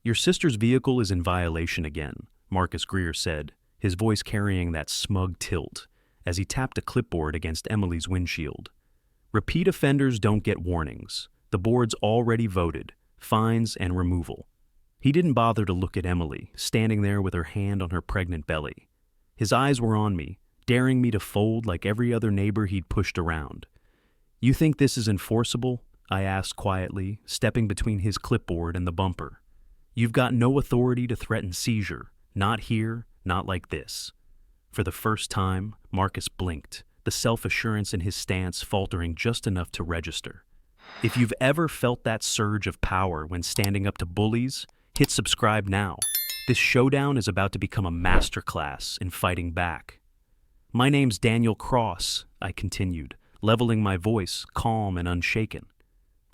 "Your sister's vehicle is in violation again," Marcus Greer said, his voice carrying that smug tilt, as he tapped a clipboard against Emily's windshield. "Repeat offenders don't get warnings. The board's already voted, fines and removal." He didn't bother to look at Emily, standing there with her hand on her pregnant belly. His eyes were on me, daring me to fold like every other neighbor he'd pushed around. "You think this is enforceable?" I asked quietly, stepping between his clipboard and the bumper. "You've got no authority to threaten seizure. Not here, not like this." For the first time, Marcus blinked, the self-assurance in his stance faltering just enough to register. If you've ever felt that surge of power when standing up to bullies, hit subscribe now. This showdown is about to become a masterclass in fighting back. "My name's Daniel Cross," I continued, leveling my voice, calm and unshaken.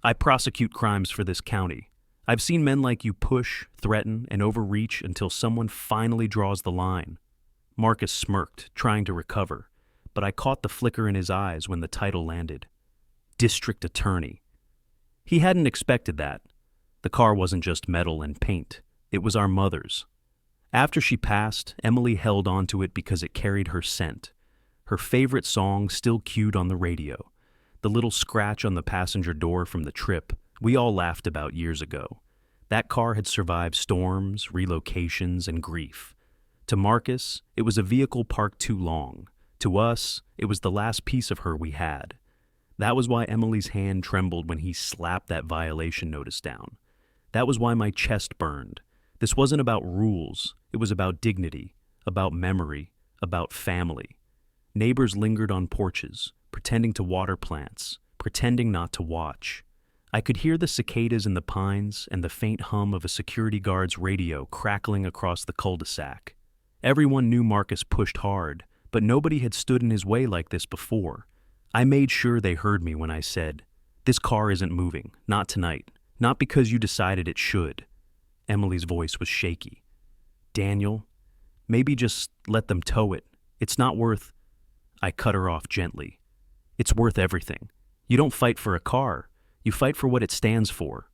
"I prosecute crimes for this county. I've seen men like you push, threaten, and overreach until someone finally draws the line." Marcus smirked, trying to recover, but I caught the flicker in his eyes when the title landed. District Attorney. He hadn't expected that. The car wasn't just metal and paint. It was our mother's. After she passed, Emily held onto it because it carried her scent. Her favorite song still cued on the radio. The little scratch on the passenger door from the trip we all laughed about years ago. That car had survived storms, relocations, and grief. To Marcus, it was a vehicle parked too long. To us, it was the last piece of her we had. That was why Emily's hand trembled when he slapped that violation notice down. That was why my chest burned. This wasn't about rules. It was about dignity, about memory, about family. Neighbors lingered on porches, pretending to water plants, pretending not to watch. I could hear the cicadas in the pines and the faint hum of a security guard's radio crackling across the cul-de-sac. Everyone knew Marcus pushed hard, but nobody had stood in his way like this before. I made sure they heard me when I said, "This car isn't moving, not tonight, not because you decided it should." Emily's voice was shaky. "Daniel, maybe just let them tow it. It's not worth—" I cut her off gently. "It's worth everything. You don't fight for a car. You fight for what it stands for."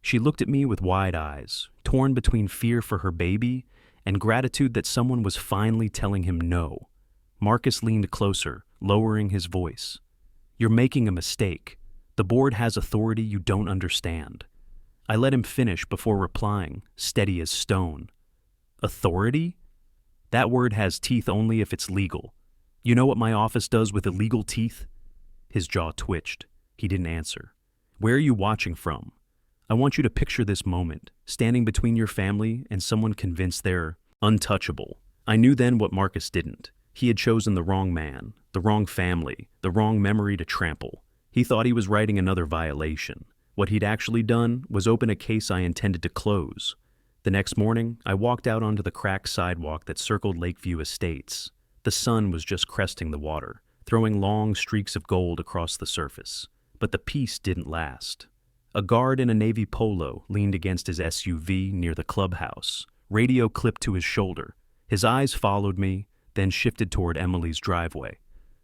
She looked at me with wide eyes, torn between fear for her baby and gratitude that someone was finally telling him no. Marcus leaned closer, lowering his voice. "You're making a mistake. The board has authority you don't understand." I let him finish before replying, steady as stone. "Authority? That word has teeth only if it's legal. You know what my office does with illegal teeth?" His jaw twitched. He didn't answer. "Where are you watching from? I want you to picture this moment, standing between your family and someone convinced they're untouchable." I knew then what Marcus didn't. He had chosen the wrong man, the wrong family, the wrong memory to trample. He thought he was writing another violation. What he'd actually done was open a case I intended to close. The next morning, I walked out onto the cracked sidewalk that circled Lakeview Estates. The sun was just cresting the water, throwing long streaks of gold across the surface. But the peace didn't last. A guard in a navy polo leaned against his SUV near the clubhouse, radio clipped to his shoulder. His eyes followed me, then shifted toward Emily's driveway.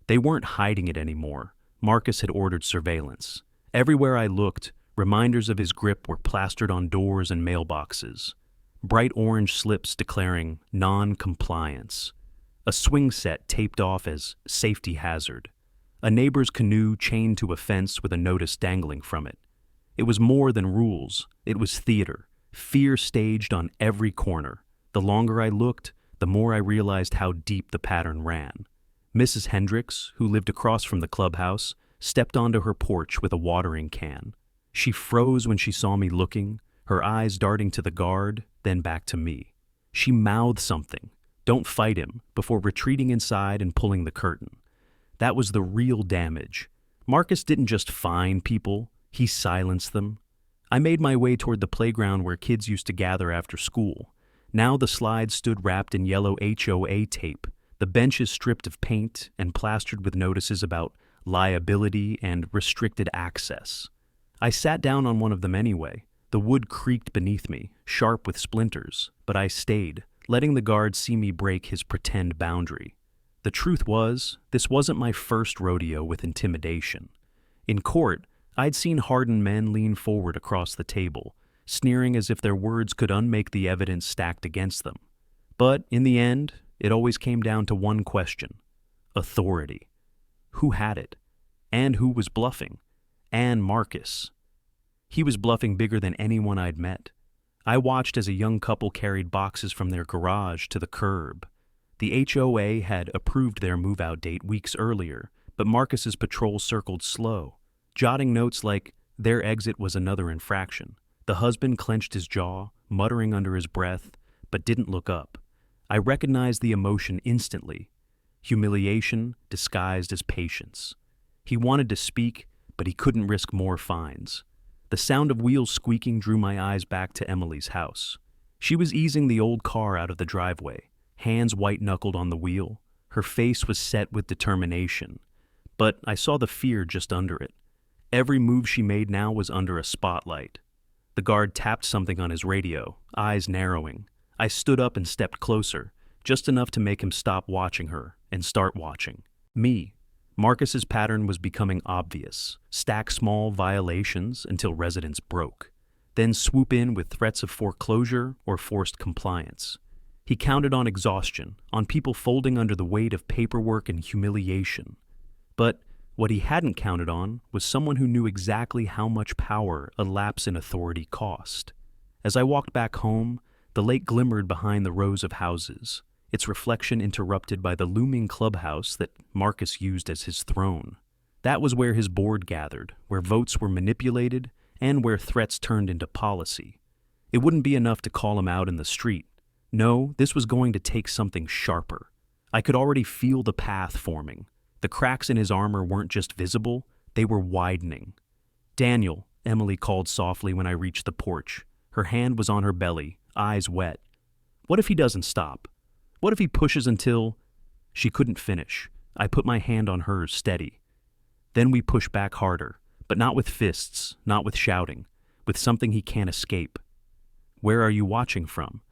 They weren't hiding it anymore. Marcus had ordered surveillance. Everywhere I looked, reminders of his grip were plastered on doors and mailboxes. Bright orange slips declaring non-compliance. A swing set taped off as safety hazard. A neighbor's canoe chained to a fence with a notice dangling from it. It was more than rules. It was theater. Fear staged on every corner. The longer I looked, the more I realized how deep the pattern ran. Mrs. Hendricks, who lived across from the clubhouse, stepped onto her porch with a watering can. She froze when she saw me looking, her eyes darting to the guard, then back to me. She mouthed something, "Don't fight him," before retreating inside and pulling the curtain. That was the real damage. Marcus didn't just fine people, he silenced them. I made my way toward the playground where kids used to gather after school. Now the slides stood wrapped in yellow HOA tape, the benches stripped of paint and plastered with notices about liability and restricted access. I sat down on one of them anyway. The wood creaked beneath me, sharp with splinters, but I stayed, letting the guard see me break his pretend boundary. The truth was, this wasn't my first rodeo with intimidation. In court, I'd seen hardened men lean forward across the table, sneering as if their words could unmake the evidence stacked against them. But in the end, it always came down to one question: authority. Who had it? And who was bluffing? And Marcus. He was bluffing bigger than anyone I'd met. I watched as a young couple carried boxes from their garage to the curb. The HOA had approved their move-out date weeks earlier, but Marcus's patrol circled slow, jotting notes like their exit was another infraction. The husband clenched his jaw, muttering under his breath, but didn't look up. I recognized the emotion instantly. Humiliation disguised as patience. He wanted to speak, but he couldn't risk more fines. The sound of wheels squeaking drew my eyes back to Emily's house. She was easing the old car out of the driveway, hands white-knuckled on the wheel. Her face was set with determination, but I saw the fear just under it. Every move she made now was under a spotlight. The guard tapped something on his radio, eyes narrowing. I stood up and stepped closer, just enough to make him stop watching her and start watching me. Marcus's pattern was becoming obvious. Stack small violations until residents broke, then swoop in with threats of foreclosure or forced compliance. He counted on exhaustion, on people folding under the weight of paperwork and humiliation. But what he hadn't counted on was someone who knew exactly how much power a lapse in authority cost. As I walked back home, the lake glimmered behind the rows of houses, its reflection interrupted by the looming clubhouse that Marcus used as his throne. That was where his board gathered, where votes were manipulated, and where threats turned into policy. It wouldn't be enough to call him out in the street. No, this was going to take something sharper. I could already feel the path forming. The cracks in his armor weren't just visible, they were widening. "Daniel," Emily called softly when I reached the porch. Her hand was on her belly, eyes wet. "What if he doesn't stop? What if he pushes until—" She couldn't finish. I put my hand on hers, steady. Then we pushed back harder, but not with fists, not with shouting, with something he can't escape. "Where are you watching from?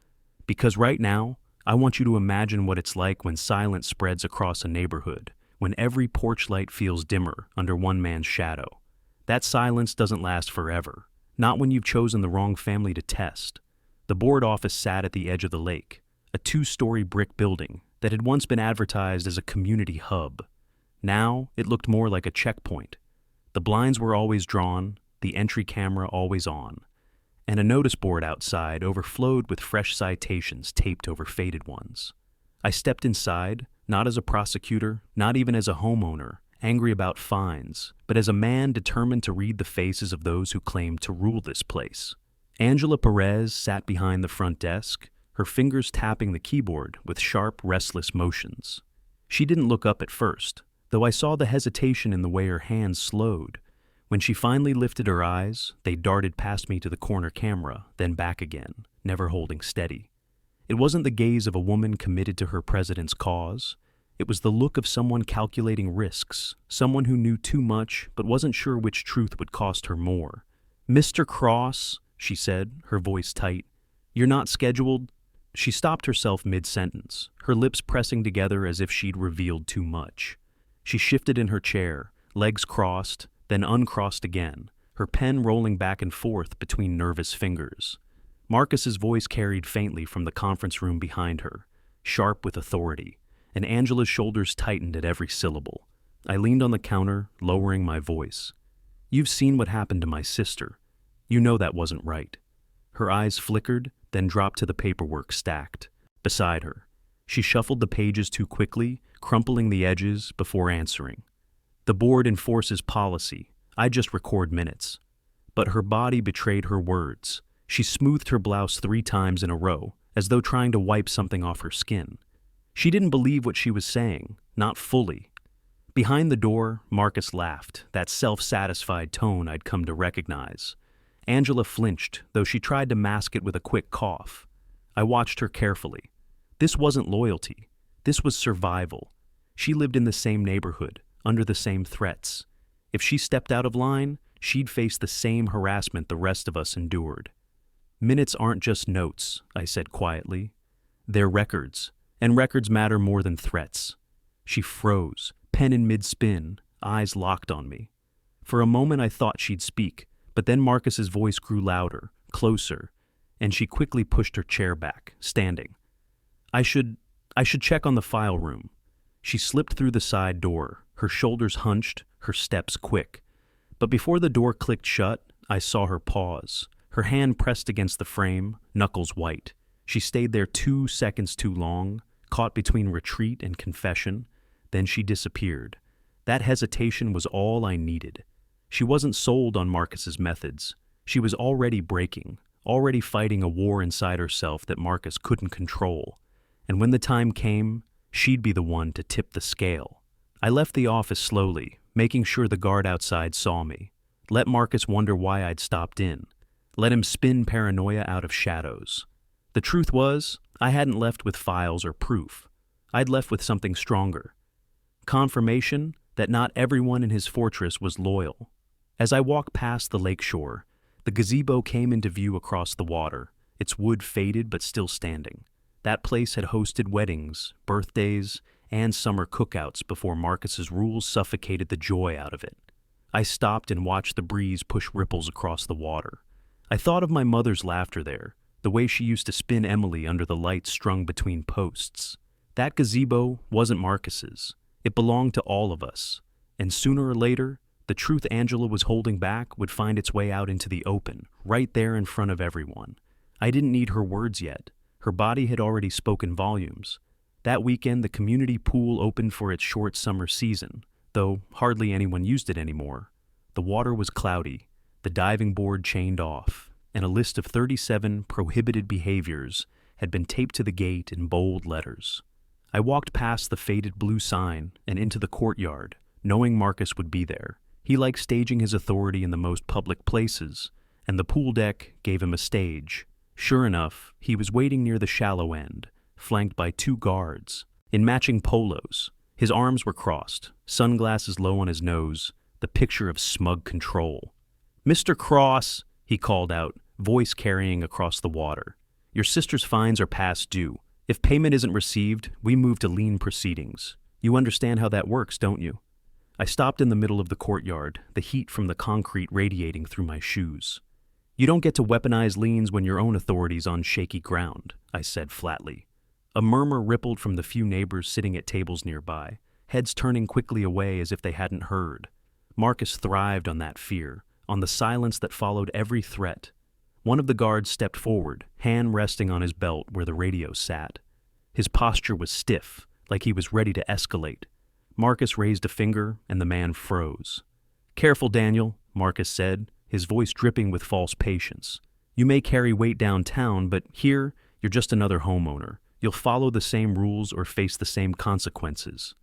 Because right now, I want you to imagine what it's like when silence spreads across a neighborhood, when every porch light feels dimmer under one man's shadow. That silence doesn't last forever, not when you've chosen the wrong family to test." The board office sat at the edge of the lake, a 2-story brick building that had once been advertised as a community hub. Now, it looked more like a checkpoint. The blinds were always drawn, the entry camera always on, and a notice board outside overflowed with fresh citations taped over faded ones. I stepped inside, not as a prosecutor, not even as a homeowner, angry about fines, but as a man determined to read the faces of those who claimed to rule this place. Angela Perez sat behind the front desk, her fingers tapping the keyboard with sharp, restless motions. She didn't look up at first, though I saw the hesitation in the way her hands slowed. When she finally lifted her eyes, they darted past me to the corner camera, then back again, never holding steady. It wasn't the gaze of a woman committed to her president's cause. It was the look of someone calculating risks, someone who knew too much but wasn't sure which truth would cost her more. "Mr. Cross," she said, her voice tight, "you're not scheduled—" She stopped herself mid-sentence, her lips pressing together as if she'd revealed too much. She shifted in her chair, legs crossed, then uncrossed again, her pen rolling back and forth between nervous fingers. Marcus's voice carried faintly from the conference room behind her, sharp with authority, and Angela's shoulders tightened at every syllable. I leaned on the counter, lowering my voice. "You've seen what happened to my sister. You know that wasn't right." Her eyes flickered, then dropped to the paperwork stacked beside her. She shuffled the pages too quickly, crumpling the edges before answering. "The board enforces policy. I just record minutes." But her body betrayed her words. She smoothed her blouse 3 times in a row, as though trying to wipe something off her skin. She didn't believe what she was saying, not fully. Behind the door, Marcus laughed, that self-satisfied tone I'd come to recognize. Angela flinched, though she tried to mask it with a quick cough. I watched her carefully. This wasn't loyalty. This was survival. She lived in the same neighborhood, under the same threats. If she stepped out of line, she'd face the same harassment the rest of us endured. "Minutes aren't just notes," I said quietly. "They're records, and records matter more than threats." She froze, pen in mid-spin, eyes locked on me. For a moment I thought she'd speak, but then Marcus's voice grew louder, closer, and she quickly pushed her chair back, standing. I should check on the file room. She slipped through the side door, her shoulders hunched, her steps quick. But before the door clicked shut, I saw her pause, her hand pressed against the frame, knuckles white. She stayed there 2 seconds too long, caught between retreat and confession. Then she disappeared. That hesitation was all I needed. She wasn't sold on Marcus's methods. She was already breaking, already fighting a war inside herself that Marcus couldn't control. And when the time came, she'd be the one to tip the scale. I left the office slowly, making sure the guard outside saw me. Let Marcus wonder why I'd stopped in. Let him spin paranoia out of shadows. The truth was, I hadn't left with files or proof. I'd left with something stronger. Confirmation that not everyone in his fortress was loyal. As I walked past the lakeshore, the gazebo came into view across the water, its wood faded but still standing. That place had hosted weddings, birthdays, and summer cookouts before Marcus's rules suffocated the joy out of it. I stopped and watched the breeze push ripples across the water. I thought of my mother's laughter there, the way she used to spin Emily under the lights strung between posts. That gazebo wasn't Marcus's. It belonged to all of us. And sooner or later, the truth Angela was holding back would find its way out into the open, right there in front of everyone. I didn't need her words yet. Her body had already spoken volumes. That weekend, the community pool opened for its short summer season, though hardly anyone used it anymore. The water was cloudy, the diving board chained off, and a list of 37 prohibited behaviors had been taped to the gate in bold letters. I walked past the faded blue sign and into the courtyard, knowing Marcus would be there. He liked staging his authority in the most public places, and the pool deck gave him a stage. Sure enough, he was waiting near the shallow end, flanked by 2 guards, in matching polos. His arms were crossed, sunglasses low on his nose, the picture of smug control. "Mr. Cross," he called out, voice carrying across the water. "Your sister's fines are past due. If payment isn't received, we move to lien proceedings. You understand how that works, don't you?" I stopped in the middle of the courtyard, the heat from the concrete radiating through my shoes. "You don't get to weaponize liens when your own authority's on shaky ground," I said flatly. A murmur rippled from the few neighbors sitting at tables nearby, heads turning quickly away as if they hadn't heard. Marcus thrived on that fear, on the silence that followed every threat. One of the guards stepped forward, hand resting on his belt where the radio sat. His posture was stiff, like he was ready to escalate. Marcus raised a finger, and the man froze. "Careful, Daniel," Marcus said, his voice dripping with false patience. "You may carry weight downtown, but here, you're just another homeowner. You'll follow the same rules or face the same consequences."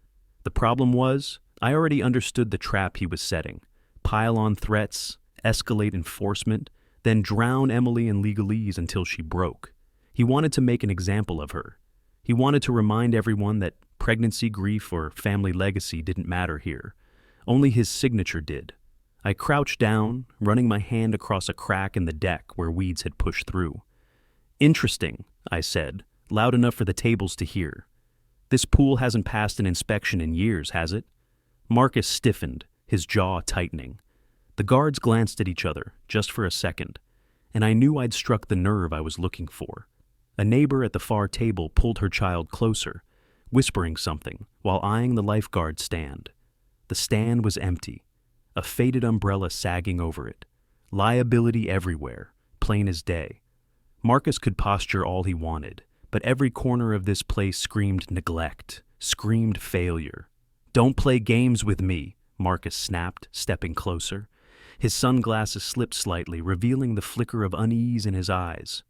The problem was, I already understood the trap he was setting. Pile on threats, escalate enforcement, then drown Emily in legalese until she broke. He wanted to make an example of her. He wanted to remind everyone that pregnancy, grief, or family legacy didn't matter here. Only his signature did. I crouched down, running my hand across a crack in the deck where weeds had pushed through. "Interesting," I said, loud enough for the tables to hear. "This pool hasn't passed an inspection in years, has it?" Marcus stiffened, his jaw tightening. The guards glanced at each other, just for a second, and I knew I'd struck the nerve I was looking for. A neighbor at the far table pulled her child closer, whispering something, while eyeing the lifeguard stand. The stand was empty, a faded umbrella sagging over it. Liability everywhere, plain as day. Marcus could posture all he wanted, but every corner of this place screamed neglect, screamed failure. "Don't play games with me," Marcus snapped, stepping closer. His sunglasses slipped slightly, revealing the flicker of unease in his eyes.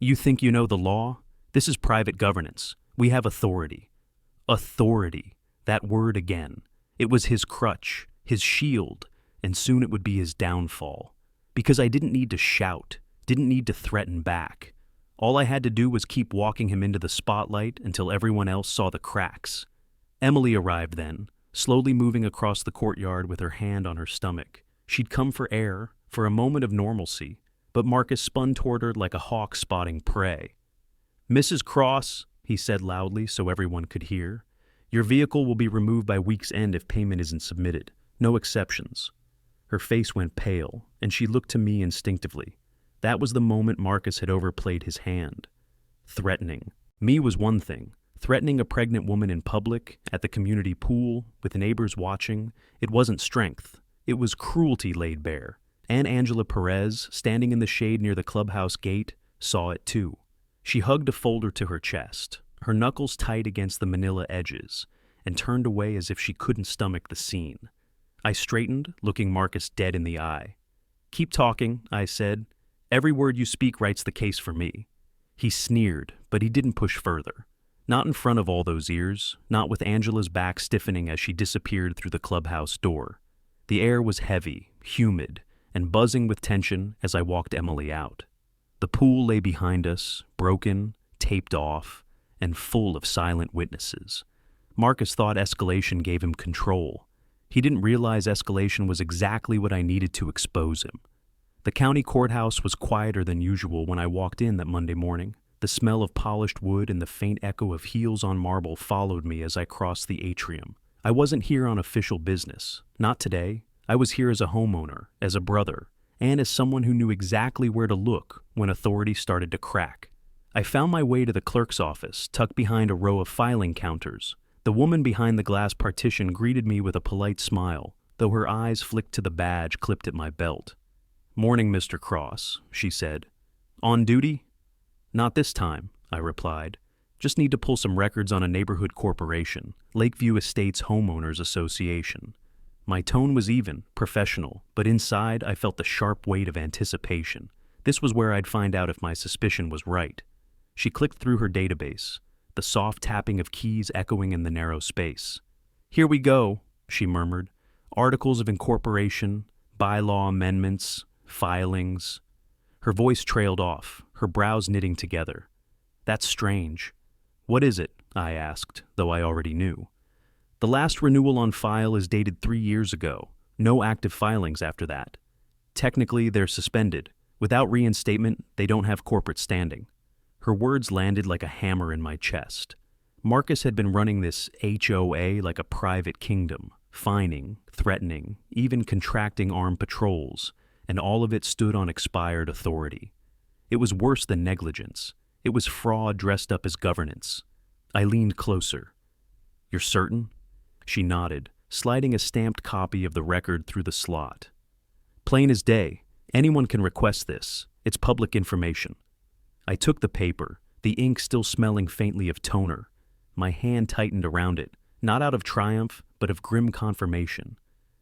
"You think you know the law? This is private governance. We have authority." Authority. That word again. It was his crutch, his shield, and soon it would be his downfall. Because I didn't need to shout, didn't need to threaten back. All I had to do was keep walking him into the spotlight until everyone else saw the cracks. Emily arrived then, slowly moving across the courtyard with her hand on her stomach. She'd come for air, for a moment of normalcy, but Marcus spun toward her like a hawk spotting prey. "Mrs. Cross," he said loudly so everyone could hear, "your vehicle will be removed by week's end if payment isn't submitted. No exceptions." Her face went pale, and she looked to me instinctively. That was the moment Marcus had overplayed his hand. Threatening me was one thing. Threatening a pregnant woman in public, at the community pool, with neighbors watching, it wasn't strength. It was cruelty laid bare. And Angela Perez, standing in the shade near the clubhouse gate, saw it too. She hugged a folder to her chest, her knuckles tight against the manila edges, and turned away as if she couldn't stomach the scene. I straightened, looking Marcus dead in the eye. "Keep talking," I said. "Every word you speak writes the case for me." He sneered, but he didn't push further. Not in front of all those ears, not with Angela's back stiffening as she disappeared through the clubhouse door. The air was heavy, humid, and buzzing with tension as I walked Emily out. The pool lay behind us, broken, taped off, and full of silent witnesses. Marcus thought escalation gave him control. He didn't realize escalation was exactly what I needed to expose him. The county courthouse was quieter than usual when I walked in that Monday morning. The smell of polished wood and the faint echo of heels on marble followed me as I crossed the atrium. I wasn't here on official business. Not today. I was here as a homeowner, as a brother, and as someone who knew exactly where to look when authority started to crack. I found my way to the clerk's office, tucked behind a row of filing counters. The woman behind the glass partition greeted me with a polite smile, though her eyes flicked to the badge clipped at my belt. "Morning, Mr. Cross," she said. "On duty?" "Not this time," I replied. "Just need to pull some records on a neighborhood corporation, Lakeview Estates Homeowners Association." My tone was even, professional, but inside I felt the sharp weight of anticipation. This was where I'd find out if my suspicion was right. She clicked through her database, the soft tapping of keys echoing in the narrow space. "Here we go," she murmured. "Articles of incorporation, bylaw amendments, filings." Her voice trailed off, her brows knitting together. "That's strange." "What is it?" I asked, though I already knew. "The last renewal on file is dated 3 years ago. No active filings after that. Technically, they're suspended. Without reinstatement, they don't have corporate standing." Her words landed like a hammer in my chest. Marcus had been running this HOA like a private kingdom, fining, threatening, even contracting armed patrols, and all of it stood on expired authority. It was worse than negligence. It was fraud dressed up as governance. I leaned closer. "You're certain?" She nodded, sliding a stamped copy of the record through the slot. "Plain as day. Anyone can request this. It's public information." I took the paper, the ink still smelling faintly of toner. My hand tightened around it, not out of triumph, but of grim confirmation.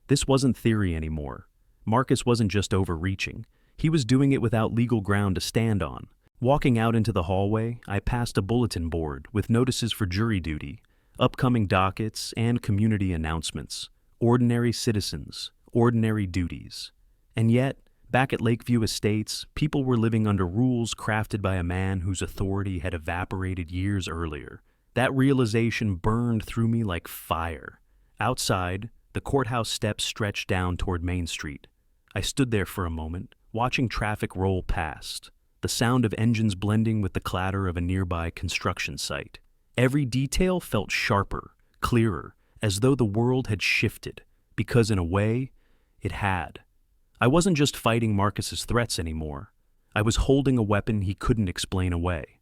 This wasn't theory anymore. Marcus wasn't just overreaching. He was doing it without legal ground to stand on. Walking out into the hallway, I passed a bulletin board with notices for jury duty, upcoming dockets, and community announcements. Ordinary citizens, ordinary duties. And yet, back at Lakeview Estates, people were living under rules crafted by a man whose authority had evaporated years earlier. That realization burned through me like fire. Outside, the courthouse steps stretched down toward Main Street. I stood there for a moment, watching traffic roll past, the sound of engines blending with the clatter of a nearby construction site. Every detail felt sharper, clearer, as though the world had shifted, because in a way, it had. I wasn't just fighting Marcus's threats anymore. I was holding a weapon he couldn't explain away.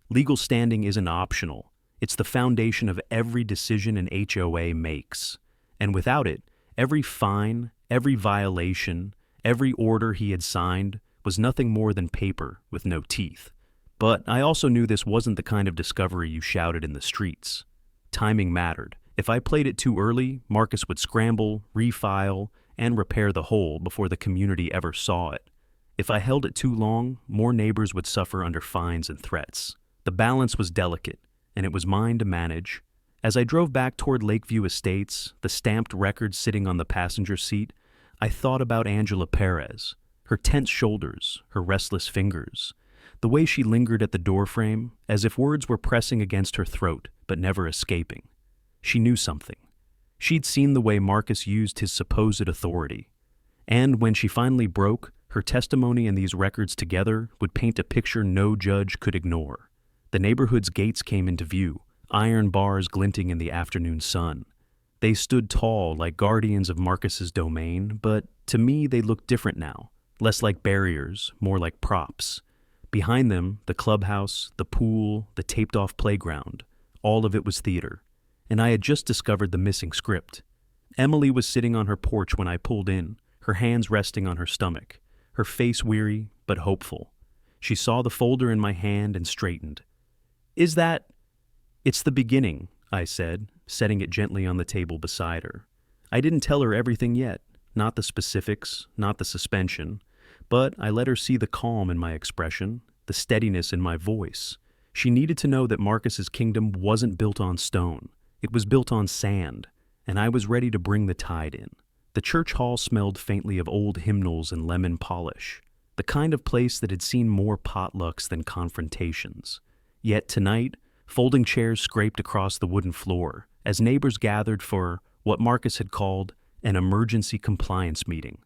Legal standing isn't optional. It's the foundation of every decision an HOA makes. And without it, every fine, every violation, every order he had signed was nothing more than paper with no teeth. But I also knew this wasn't the kind of discovery you shouted in the streets. Timing mattered. If I played it too early, Marcus would scramble, refile, and repair the hole before the community ever saw it. If I held it too long, more neighbors would suffer under fines and threats. The balance was delicate, and it was mine to manage. As I drove back toward Lakeview Estates, the stamped record sitting on the passenger seat, I thought about Angela Perez, her tense shoulders, her restless fingers, the way she lingered at the doorframe, as if words were pressing against her throat, but never escaping. She knew something. She'd seen the way Marcus used his supposed authority. And when she finally broke, her testimony and these records together would paint a picture no judge could ignore. The neighborhood's gates came into view, iron bars glinting in the afternoon sun. They stood tall like guardians of Marcus's domain, but to me they looked different now. less like barriers, more like props. Behind them, the clubhouse, the pool, the taped-off playground, all of it was theater. And I had just discovered the missing script. Emily was sitting on her porch when I pulled in, her hands resting on her stomach, her face weary but hopeful. She saw the folder in my hand and straightened. "Is that—" "It's the beginning," I said, setting it gently on the table beside her. I didn't tell her everything yet, not the specifics, not the suspension, but I let her see the calm in my expression, the steadiness in my voice. She needed to know that Marcus's kingdom wasn't built on stone. It was built on sand, and I was ready to bring the tide in. The church hall smelled faintly of old hymnals and lemon polish, the kind of place that had seen more potlucks than confrontations. Yet tonight, folding chairs scraped across the wooden floor as neighbors gathered for what Marcus had called an emergency compliance meeting.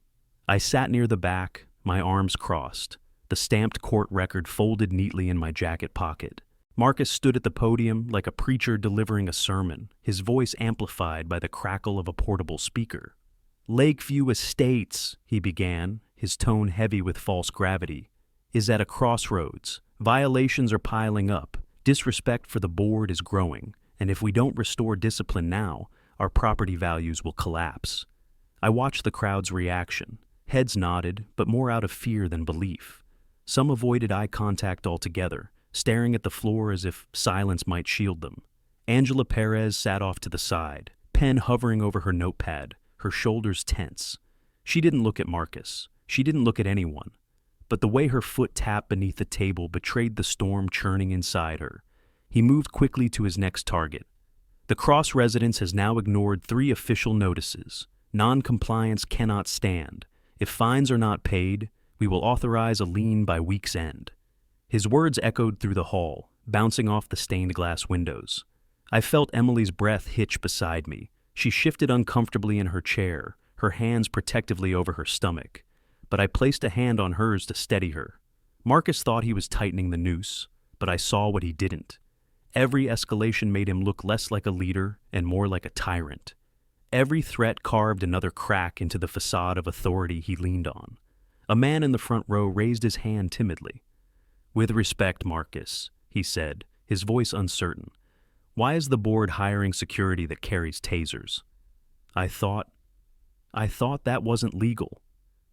I sat near the back, my arms crossed, the stamped court record folded neatly in my jacket pocket. Marcus stood at the podium like a preacher delivering a sermon, his voice amplified by the crackle of a portable speaker. "Lakeview Estates," he began, his tone heavy with false gravity, "is at a crossroads. Violations are piling up. Disrespect for the board is growing, and if we don't restore discipline now, our property values will collapse." I watched the crowd's reaction. Heads nodded, but more out of fear than belief. Some avoided eye contact altogether, staring at the floor as if silence might shield them. Angela Perez sat off to the side, pen hovering over her notepad, her shoulders tense. She didn't look at Marcus. She didn't look at anyone. But the way her foot tapped beneath the table betrayed the storm churning inside her. He moved quickly to his next target. "The Cross residence has now ignored 3 official notices. Non-compliance cannot stand. If fines are not paid, we will authorize a lien by week's end." His words echoed through the hall, bouncing off the stained glass windows. I felt Emily's breath hitch beside me. She shifted uncomfortably in her chair, her hands protectively over her stomach. But I placed a hand on hers to steady her. Marcus thought he was tightening the noose, but I saw what he didn't. Every escalation made him look less like a leader and more like a tyrant. Every threat carved another crack into the facade of authority he leaned on. A man in the front row raised his hand timidly. "With respect, Marcus," he said, his voice uncertain. "Why is the board hiring security that carries tasers?" I thought that wasn't legal.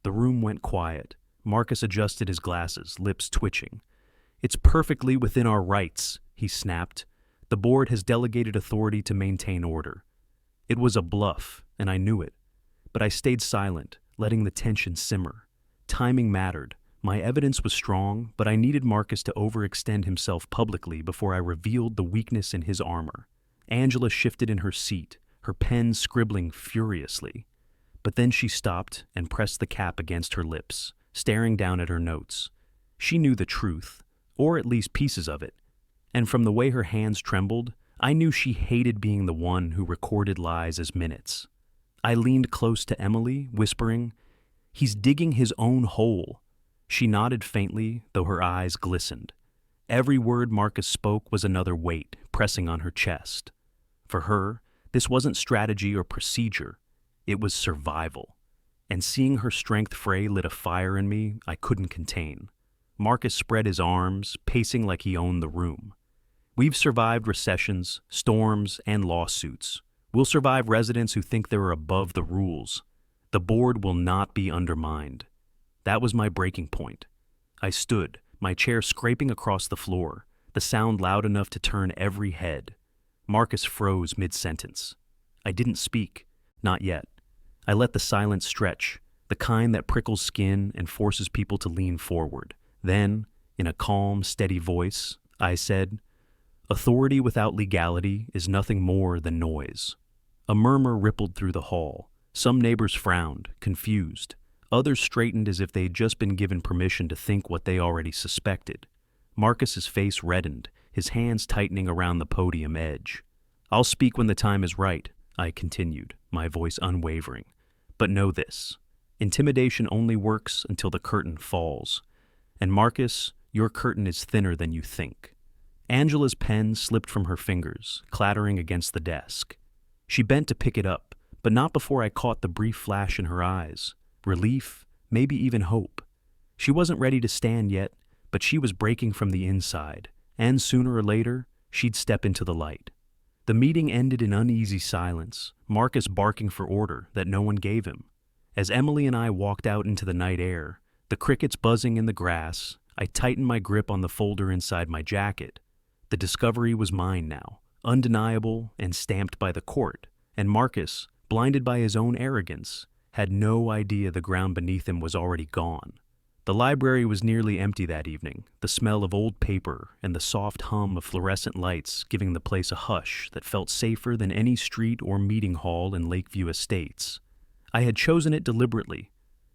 The room went quiet. Marcus adjusted his glasses, lips twitching. "It's perfectly within our rights," he snapped. "The board has delegated authority to maintain order." It was a bluff, and I knew it. But I stayed silent, letting the tension simmer. Timing mattered. My evidence was strong, but I needed Marcus to overextend himself publicly before I revealed the weakness in his armor. Angela shifted in her seat, her pen scribbling furiously. But then she stopped and pressed the cap against her lips, staring down at her notes. She knew the truth, or at least pieces of it. And from the way her hands trembled, I knew she hated being the one who recorded lies as minutes. I leaned close to Emily, whispering, "He's digging his own hole." She nodded faintly, though her eyes glistened. Every word Marcus spoke was another weight pressing on her chest. For her, this wasn't strategy or procedure. It was survival. And seeing her strength fray lit a fire in me I couldn't contain. Marcus spread his arms, pacing like he owned the room. "We've survived recessions, storms, and lawsuits. We'll survive residents who think they're above the rules. The board will not be undermined." That was my breaking point. I stood, my chair scraping across the floor, the sound loud enough to turn every head. Marcus froze mid-sentence. I didn't speak, not yet. I let the silence stretch, the kind that prickles skin and forces people to lean forward. Then, in a calm, steady voice, I said, "Authority without legality is nothing more than noise." A murmur rippled through the hall. Some neighbors frowned, confused. Others straightened as if they'd just been given permission to think what they already suspected. Marcus's face reddened, his hands tightening around the podium edge. "I'll speak when the time is right," I continued, my voice unwavering. "But know this. Intimidation only works until the curtain falls. And Marcus, your curtain is thinner than you think." Angela's pen slipped from her fingers, clattering against the desk. She bent to pick it up, but not before I caught the brief flash in her eyes. Relief, maybe even hope. She wasn't ready to stand yet, but she was breaking from the inside, and sooner or later, she'd step into the light. The meeting ended in uneasy silence, Marcus barking for order that no one gave him. As Emily and I walked out into the night air, the crickets buzzing in the grass, I tightened my grip on the folder inside my jacket. The discovery was mine now, undeniable and stamped by the court, and Marcus, blinded by his own arrogance, had no idea the ground beneath him was already gone. The library was nearly empty that evening, the smell of old paper and the soft hum of fluorescent lights giving the place a hush that felt safer than any street or meeting hall in Lakeview Estates. I had chosen it deliberately,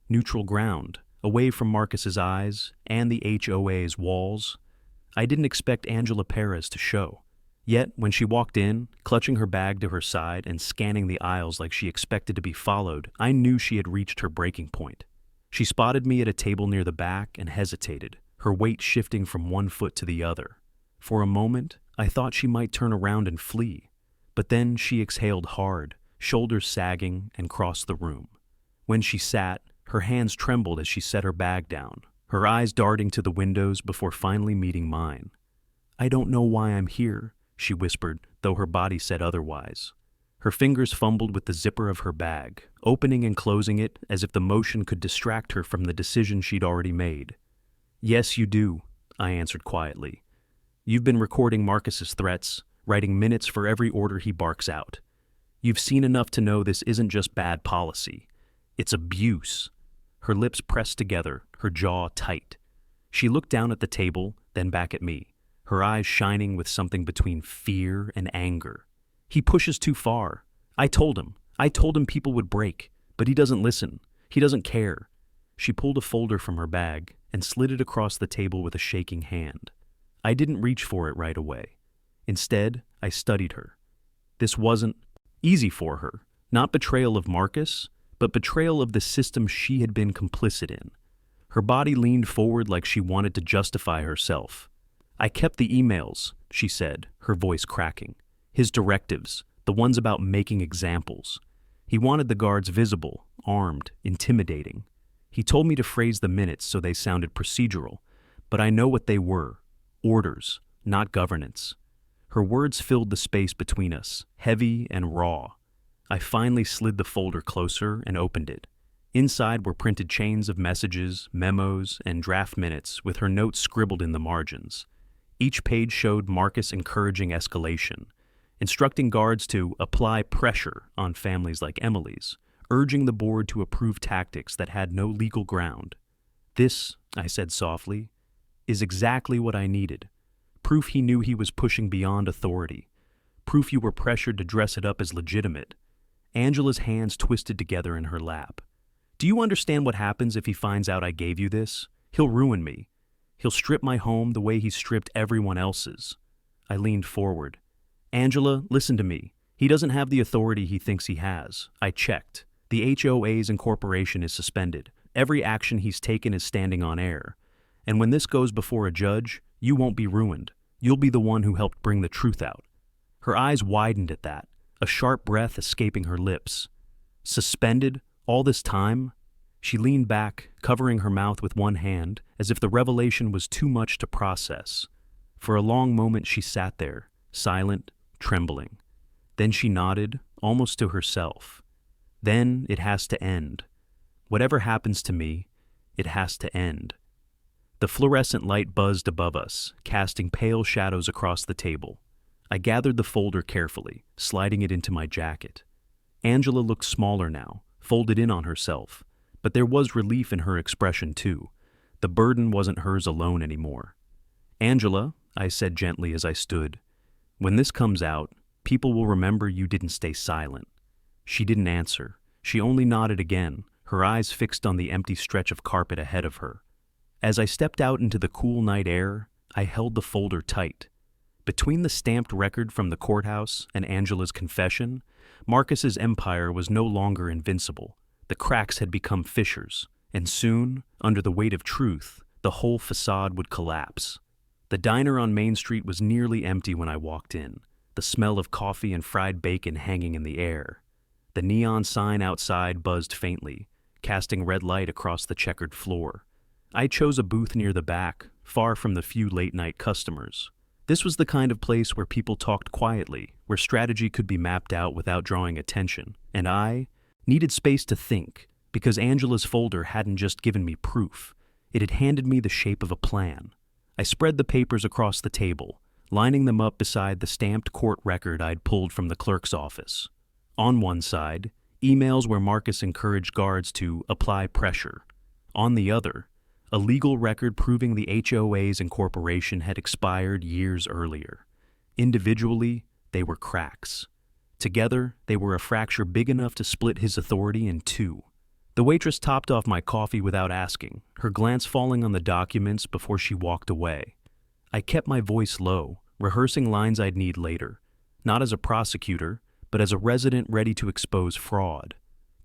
neutral ground, away from Marcus's eyes and the HOA's walls. I didn't expect Angela Perez to show. Yet, when she walked in, clutching her bag to her side and scanning the aisles like she expected to be followed, I knew she had reached her breaking point. She spotted me at a table near the back and hesitated, her weight shifting from one foot to the other. For a moment, I thought she might turn around and flee, but then she exhaled hard, shoulders sagging, and crossed the room. When she sat, her hands trembled as she set her bag down, her eyes darting to the windows before finally meeting mine. "I don't know why I'm here," she whispered, though her body said otherwise. Her fingers fumbled with the zipper of her bag, opening and closing it as if the motion could distract her from the decision she'd already made. "Yes, you do," I answered quietly. "You've been recording Marcus's threats, writing minutes for every order he barks out. You've seen enough to know this isn't just bad policy. It's abuse." Her lips pressed together, her jaw tight. She looked down at the table, then back at me, her eyes shining with something between fear and anger. "He pushes too far. I told him people would break, but he doesn't listen. He doesn't care." She pulled a folder from her bag and slid it across the table with a shaking hand. I didn't reach for it right away. Instead, I studied her. This wasn't easy for her, not betrayal of Marcus, but betrayal of the system she had been complicit in. Her body leaned forward like she wanted to justify herself. "I kept the emails," she said, her voice cracking. "His directives, the ones about making examples. He wanted the guards visible, armed, intimidating. He told me to phrase the minutes so they sounded procedural, but I know what they were, orders, not governance." Her words filled the space between us, heavy and raw. I finally slid the folder closer and opened it. Inside were printed chains of messages, memos, and draft minutes with her notes scribbled in the margins. Each page showed Marcus encouraging escalation, instructing guards to apply pressure on families like Emily's, urging the board to approve tactics that had no legal ground. "This," I said softly, "is exactly what I needed. Proof he knew he was pushing beyond authority. Proof you were pressured to dress it up as legitimate." Angela's hands twisted together in her lap. "Do you understand what happens if he finds out I gave you this? He'll ruin me. He'll strip my home the way he stripped everyone else's." I leaned forward. "Angela, listen to me. He doesn't have the authority he thinks he has. I checked. The HOA's incorporation is suspended. Every action he's taken is standing on air. And when this goes before a judge, you won't be ruined. You'll be the one who helped bring the truth out." Her eyes widened at that, a sharp breath escaping her lips. "Suspended? All this time?" She leaned back, covering her mouth with one hand, as if the revelation was too much to process. For a long moment she sat there, silent, trembling. Then she nodded, almost to herself. "Then it has to end. Whatever happens to me, it has to end." The fluorescent light buzzed above us, casting pale shadows across the table. I gathered the folder carefully, sliding it into my jacket. Angela looked smaller now, folded in on herself, but there was relief in her expression too. The burden wasn't hers alone anymore. "Angela," I said gently as I stood, "when this comes out, people will remember you didn't stay silent." She didn't answer. She only nodded again, her eyes fixed on the empty stretch of carpet ahead of her. As I stepped out into the cool night air, I held the folder tight. Between the stamped record from the courthouse and Angela's confession, Marcus's empire was no longer invincible. The cracks had become fissures, and soon, under the weight of truth, the whole facade would collapse. The diner on Main Street was nearly empty when I walked in, the smell of coffee and fried bacon hanging in the air. The neon sign outside buzzed faintly, casting red light across the checkered floor. I chose a booth near the back, far from the few late-night customers. This was the kind of place where people talked quietly, where strategy could be mapped out without drawing attention, and I needed space to think, because Angela's folder hadn't just given me proof. It had handed me the shape of a plan. I spread the papers across the table, lining them up beside the stamped court record I'd pulled from the clerk's office. On one side, emails where Marcus encouraged guards to apply pressure. On the other, a legal record proving the HOA's incorporation had expired years earlier. Individually, they were cracks. Together, they were a fracture big enough to split his authority in two. The waitress topped off my coffee without asking, her glance falling on the documents before she walked away. I kept my voice low, rehearsing lines I'd need later, not as a prosecutor, but as a resident ready to expose fraud.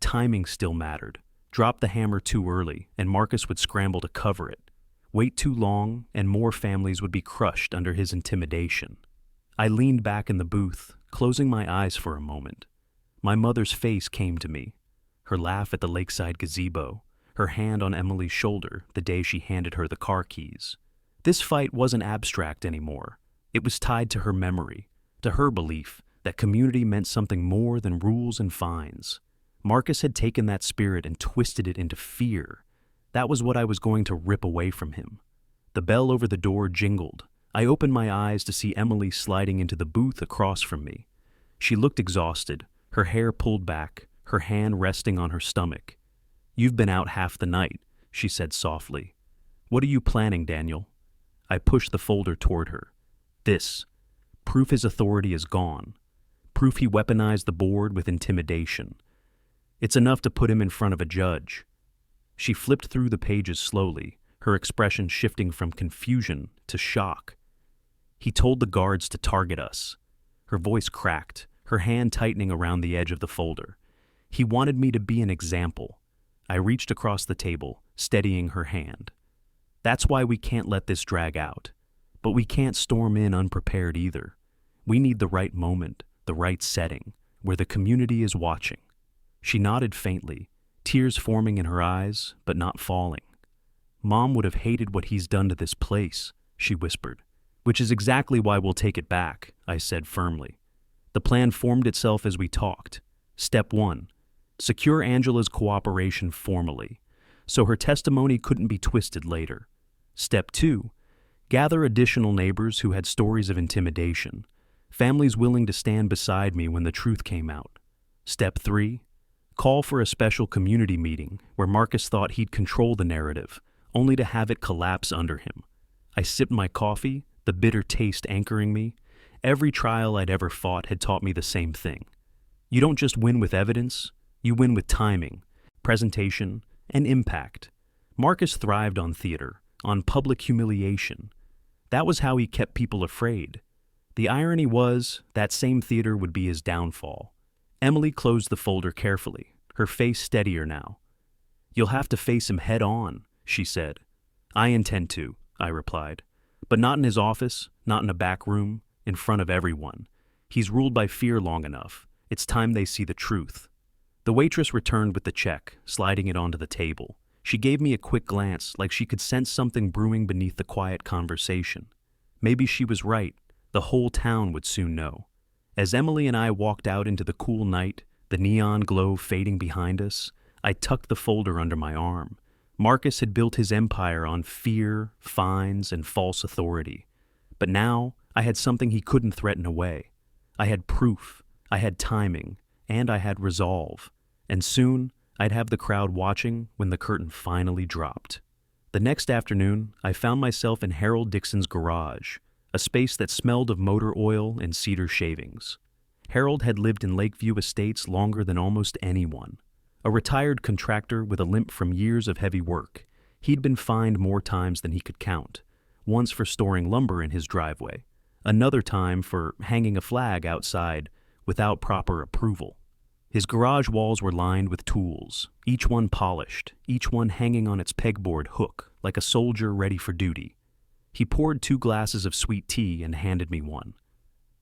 Timing still mattered. Drop the hammer too early, and Marcus would scramble to cover it. Wait too long, and more families would be crushed under his intimidation. I leaned back in the booth, closing my eyes for a moment. My mother's face came to me, her laugh at the lakeside gazebo, her hand on Emily's shoulder the day she handed her the car keys. This fight wasn't abstract anymore. It was tied to her memory, to her belief that community meant something more than rules and fines. Marcus had taken that spirit and twisted it into fear. That was what I was going to rip away from him. The bell over the door jingled. I opened my eyes to see Emily sliding into the booth across from me. She looked exhausted, her hair pulled back, her hand resting on her stomach. "You've been out half the night," she said softly. "What are you planning, Daniel?" I pushed the folder toward her. This. Proof his authority is gone. Proof he weaponized the board with intimidation. It's enough to put him in front of a judge. She flipped through the pages slowly, her expression shifting from confusion to shock. "He told the guards to target us." Her voice cracked, her hand tightening around the edge of the folder. "He wanted me to be an example." I reached across the table, steadying her hand. "That's why we can't let this drag out. But we can't storm in unprepared either. We need the right moment, the right setting, where the community is watching." She nodded faintly, tears forming in her eyes, but not falling. "Mom would have hated what he's done to this place," she whispered. "Which is exactly why we'll take it back," I said firmly. The plan formed itself as we talked. Step 1. Secure Angela's cooperation formally, so her testimony couldn't be twisted later. Step 2. Gather additional neighbors who had stories of intimidation, families willing to stand beside me when the truth came out. Step 3. Call for a special community meeting where Marcus thought he'd control the narrative, only to have it collapse under him. I sipped my coffee, the bitter taste anchoring me. Every trial I'd ever fought had taught me the same thing. You don't just win with evidence, you win with timing, presentation, and impact. Marcus thrived on theater, on public humiliation. That was how he kept people afraid. The irony was, that same theater would be his downfall. Emily closed the folder carefully, her face steadier now. "You'll have to face him head on," she said. "I intend to," I replied. "But not in his office, not in a back room, in front of everyone. He's ruled by fear long enough. It's time they see the truth." The waitress returned with the check, sliding it onto the table. She gave me a quick glance, like she could sense something brewing beneath the quiet conversation. Maybe she was right. The whole town would soon know. As Emily and I walked out into the cool night, the neon glow fading behind us, I tucked the folder under my arm. Marcus had built his empire on fear, fines, and false authority. But now, I had something he couldn't threaten away. I had proof, I had timing, and I had resolve. And soon, I'd have the crowd watching when the curtain finally dropped. The next afternoon, I found myself in Harold Dixon's garage, a space that smelled of motor oil and cedar shavings. Harold had lived in Lakeview Estates longer than almost anyone. A retired contractor with a limp from years of heavy work, he'd been fined more times than he could count, once for storing lumber in his driveway, another time for hanging a flag outside without proper approval. His garage walls were lined with tools, each one polished, each one hanging on its pegboard hook, like a soldier ready for duty. He poured 2 glasses of sweet tea and handed me one.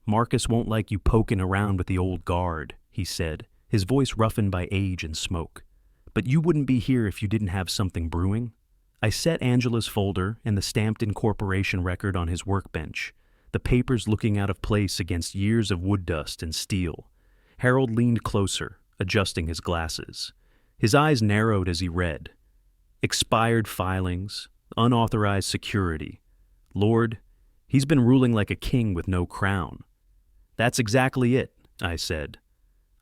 "Marcus won't like you poking around with the old guard," he said, his voice roughened by age and smoke. "But you wouldn't be here if you didn't have something brewing." I set Angela's folder and the stamped incorporation record on his workbench, the papers looking out of place against years of wood dust and steel. Harold leaned closer, adjusting his glasses. His eyes narrowed as he read. Expired filings, unauthorized security. Lord, he's been ruling like a king with no crown. That's exactly it, I said.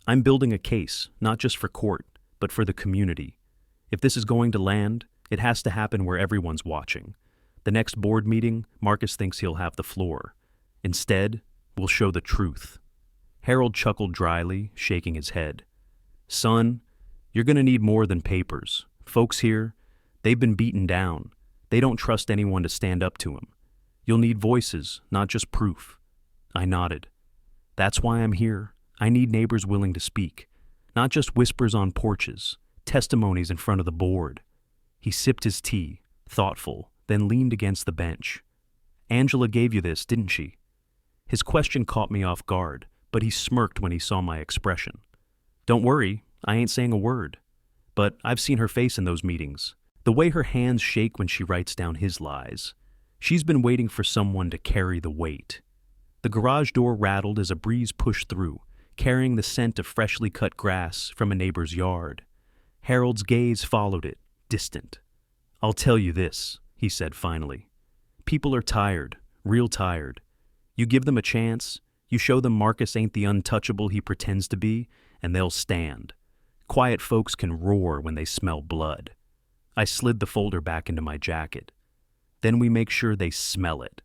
I'm building a case, not just for court, but for the community. If this is going to land, it has to happen where everyone's watching. The next board meeting, Marcus thinks he'll have the floor. Instead, we'll show the truth. Harold chuckled dryly, shaking his head. Son, you're going to need more than papers. Folks here, they've been beaten down. They don't trust anyone to stand up to them. You'll need voices, not just proof. I nodded. That's why I'm here. I need neighbors willing to speak. Not just whispers on porches, testimonies in front of the board. He sipped his tea, thoughtful, then leaned against the bench. Angela gave you this, didn't she? His question caught me off guard, but he smirked when he saw my expression. Don't worry, I ain't saying a word. But I've seen her face in those meetings. The way her hands shake when she writes down his lies. She's been waiting for someone to carry the weight. The garage door rattled as a breeze pushed through, carrying the scent of freshly cut grass from a neighbor's yard. Harold's gaze followed it, distant. I'll tell you this, he said finally. People are tired, real tired. You give them a chance, you show them Marcus ain't the untouchable he pretends to be, and they'll stand. Quiet folks can roar when they smell blood. I slid the folder back into my jacket. Then we make sure they smell it.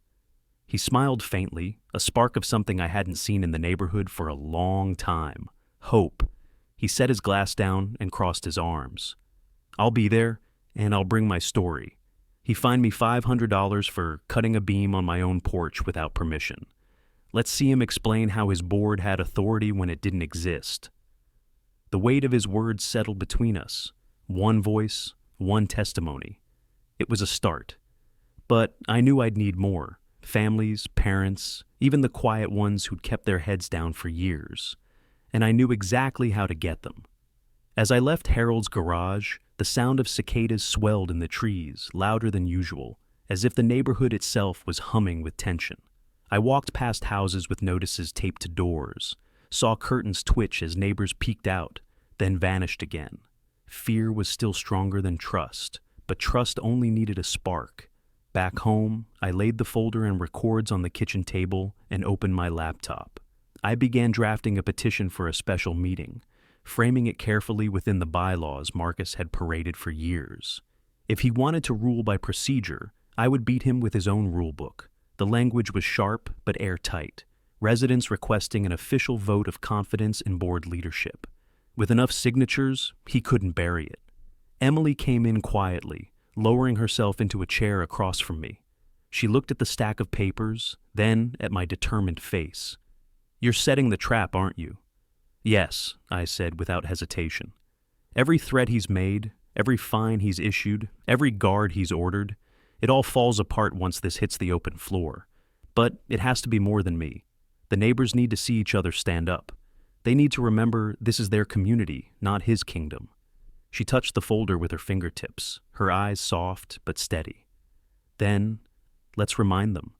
He smiled faintly, a spark of something I hadn't seen in the neighborhood for a long time. Hope. He set his glass down and crossed his arms. I'll be there, and I'll bring my story. He fined me $500 for cutting a beam on my own porch without permission. Let's see him explain how his board had authority when it didn't exist. The weight of his words settled between us. One voice, one testimony. It was a start. But I knew I'd need more. Families, parents, even the quiet ones who'd kept their heads down for years. And I knew exactly how to get them. As I left Harold's garage, the sound of cicadas swelled in the trees, louder than usual, as if the neighborhood itself was humming with tension. I walked past houses with notices taped to doors, saw curtains twitch as neighbors peeked out, then vanished again. Fear was still stronger than trust, but trust only needed a spark. Back home, I laid the folder and records on the kitchen table and opened my laptop. I began drafting a petition for a special meeting, framing it carefully within the bylaws Marcus had paraded for years. If he wanted to rule by procedure, I would beat him with his own rulebook. The language was sharp but airtight, residents requesting an official vote of confidence in board leadership. With enough signatures, he couldn't bury it. Emily came in quietly, lowering herself into a chair across from me. She looked at the stack of papers, then at my determined face. You're setting the trap, aren't you? Yes, I said without hesitation. Every threat he's made, every fine he's issued, every guard he's ordered, it all falls apart once this hits the open floor. But it has to be more than me. The neighbors need to see each other stand up. They need to remember this is their community, not his kingdom. She touched the folder with her fingertips, her eyes soft but steady. Then, let's remind them.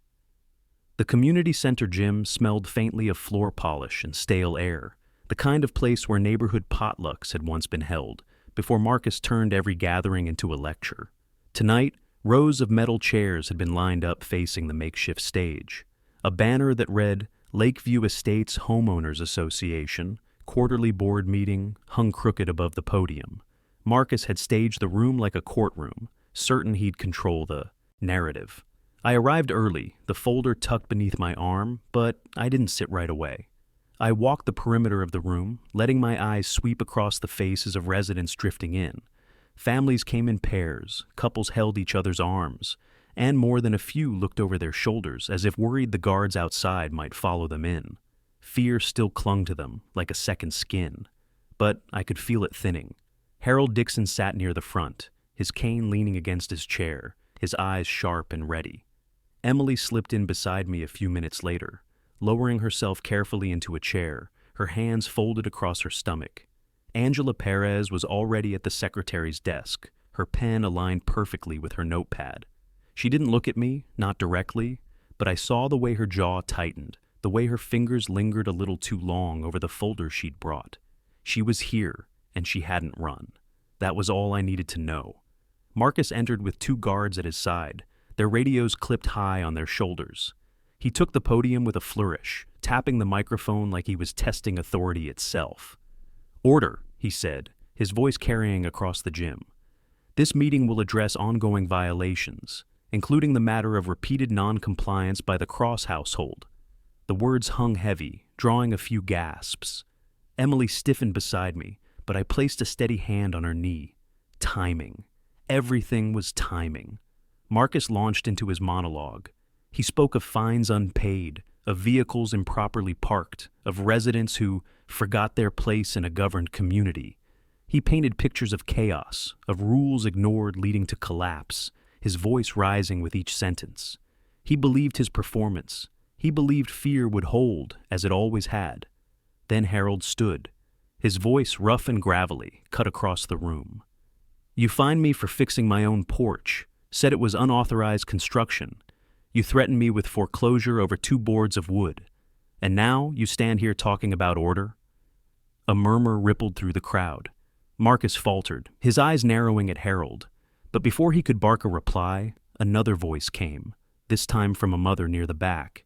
The community center gym smelled faintly of floor polish and stale air, the kind of place where neighborhood potlucks had once been held, before Marcus turned every gathering into a lecture. Tonight, rows of metal chairs had been lined up facing the makeshift stage. A banner that read, Lakeview Estates Homeowners Association, quarterly board meeting, hung crooked above the podium. Marcus had staged the room like a courtroom, certain he'd control the narrative. I arrived early, the folder tucked beneath my arm, but I didn't sit right away. I walked the perimeter of the room, letting my eyes sweep across the faces of residents drifting in. Families came in pairs, couples held each other's arms, and more than a few looked over their shoulders as if worried the guards outside might follow them in. Fear still clung to them, like a second skin, but I could feel it thinning. Harold Dixon sat near the front, his cane leaning against his chair, his eyes sharp and ready. Emily slipped in beside me a few minutes later, lowering herself carefully into a chair, her hands folded across her stomach. Angela Perez was already at the secretary's desk, her pen aligned perfectly with her notepad. She didn't look at me, not directly, but I saw the way her jaw tightened, the way her fingers lingered a little too long over the folder she'd brought. She was here, and she hadn't run. That was all I needed to know. Marcus entered with 2 guards at his side, their radios clipped high on their shoulders. He took the podium with a flourish, tapping the microphone like he was testing authority itself. "Order," he said, his voice carrying across the gym. "This meeting will address ongoing violations, including the matter of repeated non-compliance by the Cross household." The words hung heavy, drawing a few gasps. Emily stiffened beside me, but I placed a steady hand on her knee. Timing. Everything was timing. Marcus launched into his monologue. He spoke of fines unpaid, of vehicles improperly parked, of residents who forgot their place in a governed community. He painted pictures of chaos, of rules ignored leading to collapse, his voice rising with each sentence. He believed his performance. He believed fear would hold, as it always had. Then Harold stood. His voice, rough and gravelly, cut across the room. "You fined me for fixing my own porch, said it was unauthorized construction. You threatened me with foreclosure over 2 boards of wood. And now you stand here talking about order?" A murmur rippled through the crowd. Marcus faltered, his eyes narrowing at Harold. But before he could bark a reply, another voice came, this time from a mother near the back.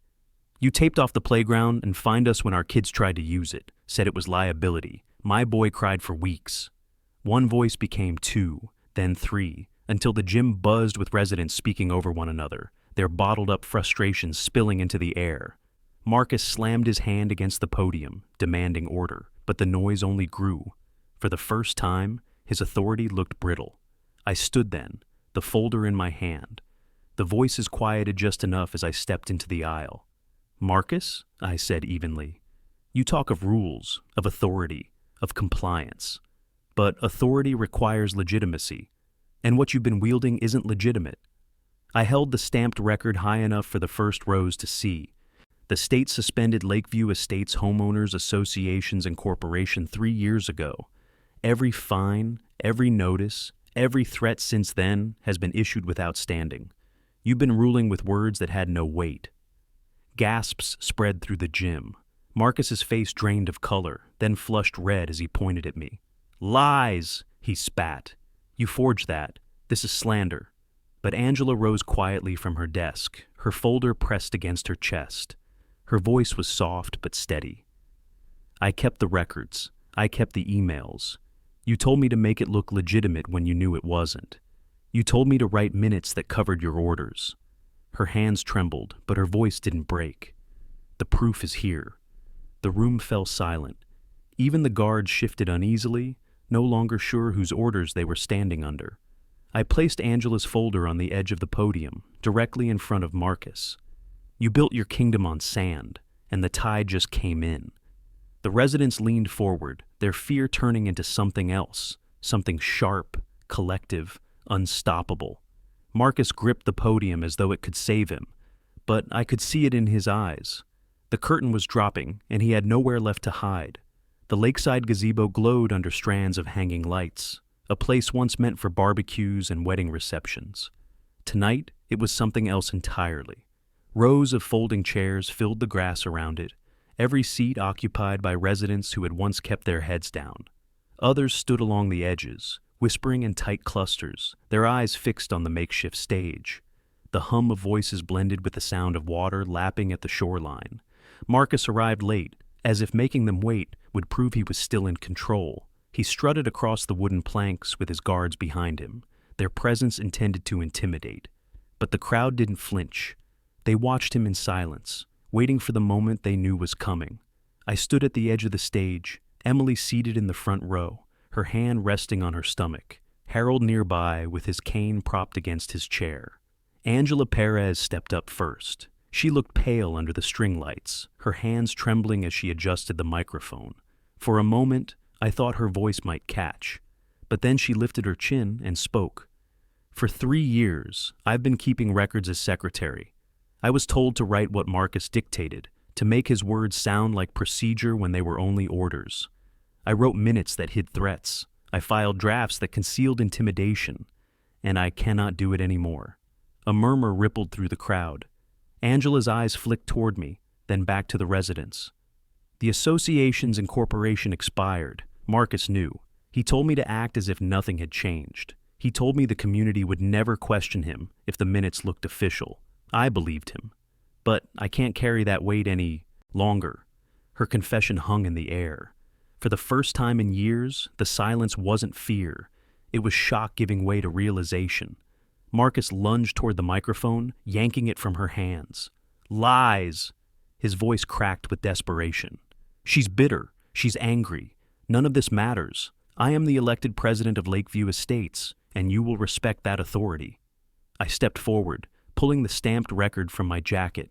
"You taped off the playground and fined us when our kids tried to use it, said it was liability. My boy cried for weeks." One voice became 2, then 3, until the gym buzzed with residents speaking over one another, their bottled-up frustrations spilling into the air. Marcus slammed his hand against the podium, demanding order, but the noise only grew. For the first time, his authority looked brittle. I stood then, the folder in my hand. The voices quieted just enough as I stepped into the aisle. "Marcus," I said evenly, "you talk of rules, of authority, of compliance. But authority requires legitimacy, and what you've been wielding isn't legitimate." I held the stamped record high enough for the first rows to see. The state suspended Lakeview Estates Homeowners Associations Incorporation 3 years ago. Every fine, every notice, every threat since then has been issued without standing. You've been ruling with words that had no weight. Gasps spread through the gym. Marcus's face drained of color, then flushed red as he pointed at me. "Lies!" he spat. "You forged that. This is slander." But Angela rose quietly from her desk, her folder pressed against her chest. Her voice was soft but steady. "I kept the records. I kept the emails. You told me to make it look legitimate when you knew it wasn't. You told me to write minutes that covered your orders." Her hands trembled, but her voice didn't break. "The proof is here." The room fell silent. Even the guards shifted uneasily, no longer sure whose orders they were standing under. I placed Angela's folder on the edge of the podium, directly in front of Marcus. "You built your kingdom on sand, and the tide just came in." The residents leaned forward, their fear turning into something else, something sharp, collective, unstoppable. Marcus gripped the podium as though it could save him, but I could see it in his eyes. The curtain was dropping, and he had nowhere left to hide. The lakeside gazebo glowed under strands of hanging lights, a place once meant for barbecues and wedding receptions. Tonight, it was something else entirely. Rows of folding chairs filled the grass around it, every seat occupied by residents who had once kept their heads down. Others stood along the edges, whispering in tight clusters, their eyes fixed on the makeshift stage. The hum of voices blended with the sound of water lapping at the shoreline. Marcus arrived late, as if making them wait would prove he was still in control. He strutted across the wooden planks with his guards behind him, their presence intended to intimidate. But the crowd didn't flinch. They watched him in silence, waiting for the moment they knew was coming. I stood at the edge of the stage, Emily seated in the front row, her hand resting on her stomach, Harold nearby with his cane propped against his chair. Angela Perez stepped up first. She looked pale under the string lights, her hands trembling as she adjusted the microphone. For a moment, I thought her voice might catch, but then she lifted her chin and spoke. "For 3 years, I've been keeping records as secretary. I was told to write what Marcus dictated, to make his words sound like procedure when they were only orders. I wrote minutes that hid threats. I filed drafts that concealed intimidation. and I cannot do it anymore." A murmur rippled through the crowd. Angela's eyes flicked toward me, then back to the residents. The association's incorporation expired. Marcus knew. He told me to act as if nothing had changed. He told me the community would never question him if the minutes looked official. I believed him. But I can't carry that weight any longer. Her confession hung in the air. For the first time in years, the silence wasn't fear. It was shock giving way to realization. Marcus lunged toward the microphone, yanking it from her hands. "Lies!" His voice cracked with desperation. "She's bitter. She's angry. None of this matters. I am the elected president of Lakeview Estates, and you will respect that authority." I stepped forward, pulling the stamped record from my jacket.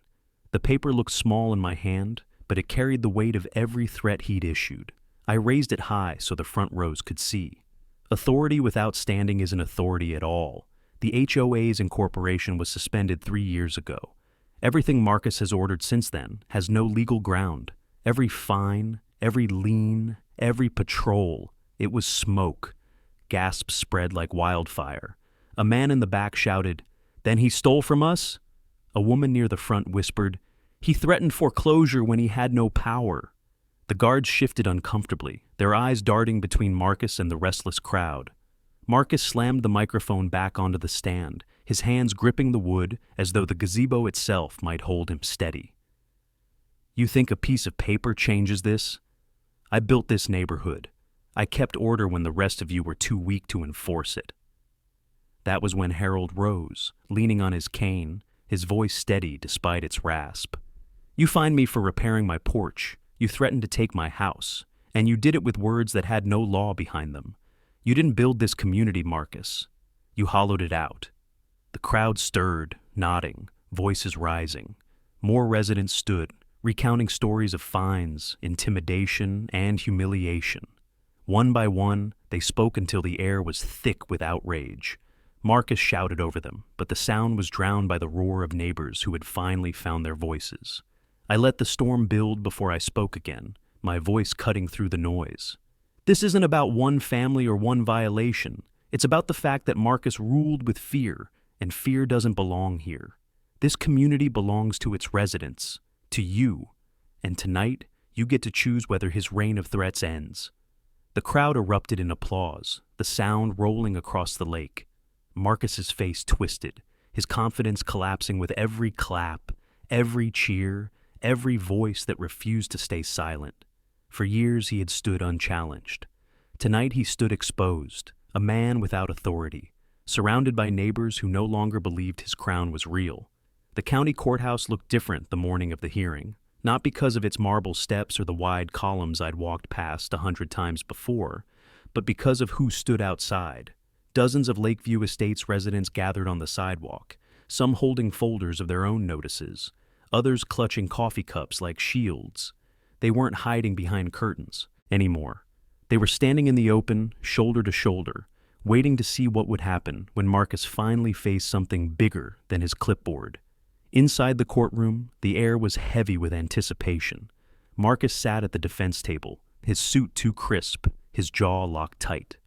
The paper looked small in my hand, but it carried the weight of every threat he'd issued. I raised it high so the front rows could see. Authority without standing isn't authority at all. The HOA's incorporation was suspended 3 years ago. Everything Marcus has ordered since then has no legal ground. Every fine, every lien, every patrol, it was smoke. Gasps spread like wildfire. A man in the back shouted, "Then he stole from us?" A woman near the front whispered, "He threatened foreclosure when he had no power." The guards shifted uncomfortably, their eyes darting between Marcus and the restless crowd. Marcus slammed the microphone back onto the stand, his hands gripping the wood as though the gazebo itself might hold him steady. "You think a piece of paper changes this? I built this neighborhood. I kept order when the rest of you were too weak to enforce it." That was when Harold rose, leaning on his cane, his voice steady despite its rasp. "You fined me for repairing my porch. You threatened to take my house, and you did it with words that had no law behind them. You didn't build this community, Marcus. You hollowed it out." The crowd stirred, nodding, voices rising. More residents stood, recounting stories of fines, intimidation, and humiliation. One by one, they spoke until the air was thick with outrage. Marcus shouted over them, but the sound was drowned by the roar of neighbors who had finally found their voices. I let the storm build before I spoke again, my voice cutting through the noise. "This isn't about one family or one violation. It's about the fact that Marcus ruled with fear, and fear doesn't belong here. This community belongs to its residents, to you, and tonight you get to choose whether his reign of threats ends." The crowd erupted in applause, the sound rolling across the lake. Marcus's face twisted, his confidence collapsing with every clap, every cheer, every voice that refused to stay silent. For years he had stood unchallenged. Tonight he stood exposed, a man without authority, surrounded by neighbors who no longer believed his crown was real. The county courthouse looked different the morning of the hearing, not because of its marble steps or the wide columns I'd walked past 100 times before, but because of who stood outside. Dozens of Lakeview Estates residents gathered on the sidewalk, some holding folders of their own notices, others clutching coffee cups like shields. They weren't hiding behind curtains anymore. They were standing in the open, shoulder to shoulder, waiting to see what would happen when Marcus finally faced something bigger than his clipboard. Inside the courtroom, the air was heavy with anticipation. Marcus sat at the defense table, his suit too crisp, his jaw locked tight.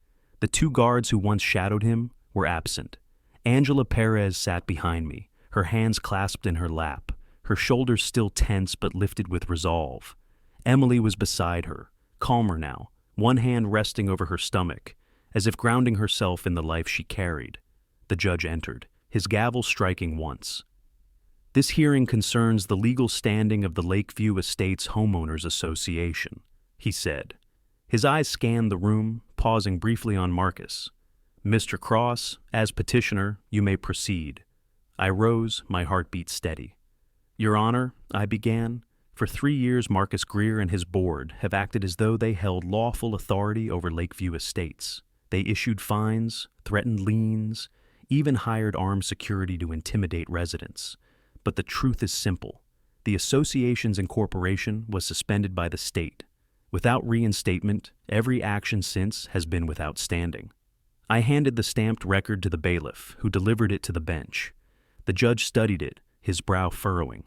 The 2 guards who once shadowed him were absent. Angela Perez sat behind me, her hands clasped in her lap, her shoulders still tense but lifted with resolve. Emily was beside her, calmer now, one hand resting over her stomach, as if grounding herself in the life she carried. The judge entered, his gavel striking once. "This hearing concerns the legal standing of the Lakeview Estates Homeowners Association," he said. His eyes scanned the room, pausing briefly on Marcus. "Mr. Cross, as petitioner, you may proceed." I rose, my heartbeat steady. "Your Honor," I began, "for 3 years Marcus Greer and his board have acted as though they held lawful authority over Lakeview Estates. They issued fines, threatened liens, even hired armed security to intimidate residents. But the truth is simple. The association's incorporation was suspended by the state. Without reinstatement, every action since has been without standing." I handed the stamped record to the bailiff, who delivered it to the bench. The judge studied it, his brow furrowing.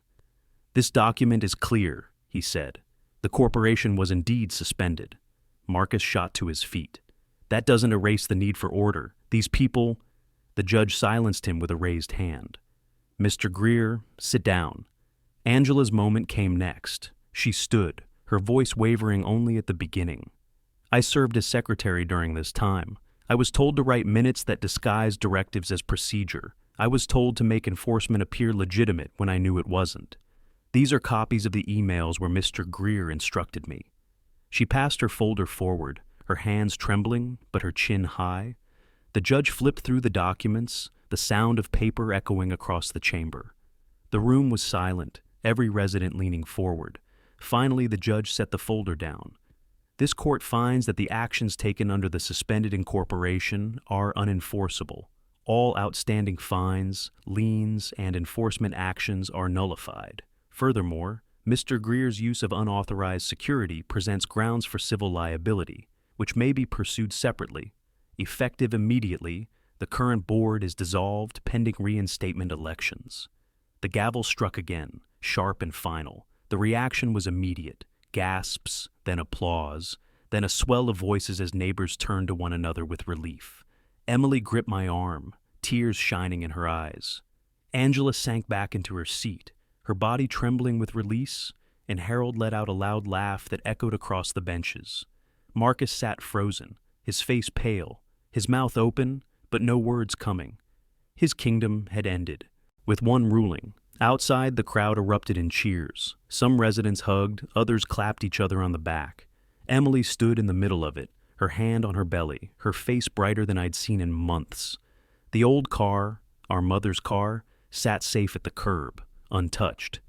"This document is clear," he said. "The corporation was indeed suspended." Marcus shot to his feet. "That doesn't erase the need for order. These people—" The judge silenced him with a raised hand. "Mr. Greer, sit down." Angela's moment came next. She stood, her voice wavering only at the beginning. "I served as secretary during this time. I was told to write minutes that disguised directives as procedure. I was told to make enforcement appear legitimate when I knew it wasn't. These are copies of the emails where Mr. Greer instructed me." She passed her folder forward, her hands trembling, but her chin high. The judge flipped through the documents, the sound of paper echoing across the chamber. The room was silent, every resident leaning forward. Finally, the judge set the folder down. "This court finds that the actions taken under the suspended incorporation are unenforceable. All outstanding fines, liens, and enforcement actions are nullified. Furthermore, Mr. Greer's use of unauthorized security presents grounds for civil liability, which may be pursued separately. Effective immediately, the current board is dissolved pending reinstatement elections." The gavel struck again, sharp and final. The reaction was immediate. Gasps, then applause, then a swell of voices as neighbors turned to one another with relief. Emily gripped my arm, tears shining in her eyes. Angela sank back into her seat, her body trembling with release, and Harold let out a loud laugh that echoed across the benches. Marcus sat frozen, his face pale, his mouth open, but no words coming. His kingdom had ended, with one ruling. Outside, the crowd erupted in cheers. Some residents hugged, others clapped each other on the back. Emily stood in the middle of it, her hand on her belly, her face brighter than I'd seen in months. The old car, our mother's car, sat safe at the curb, untouched.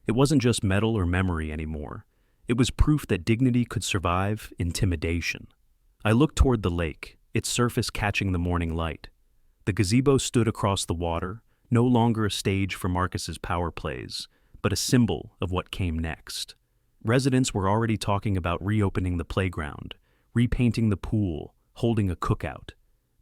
It wasn't just metal or memory anymore. It was proof that dignity could survive intimidation. I looked toward the lake, its surface catching the morning light. The gazebo stood across the water, no longer a stage for Marcus's power plays, but a symbol of what came next. Residents were already talking about reopening the playground, repainting the pool, holding a cookout.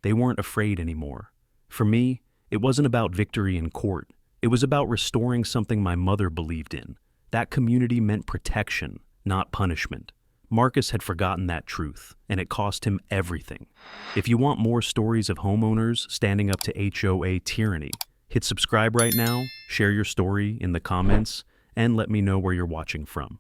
They weren't afraid anymore. For me, it wasn't about victory in court. It was about restoring something my mother believed in. That community meant protection, not punishment. Marcus had forgotten that truth, and it cost him everything. If you want more stories of homeowners standing up to HOA tyranny, hit subscribe right now, share your story in the comments, and let me know where you're watching from.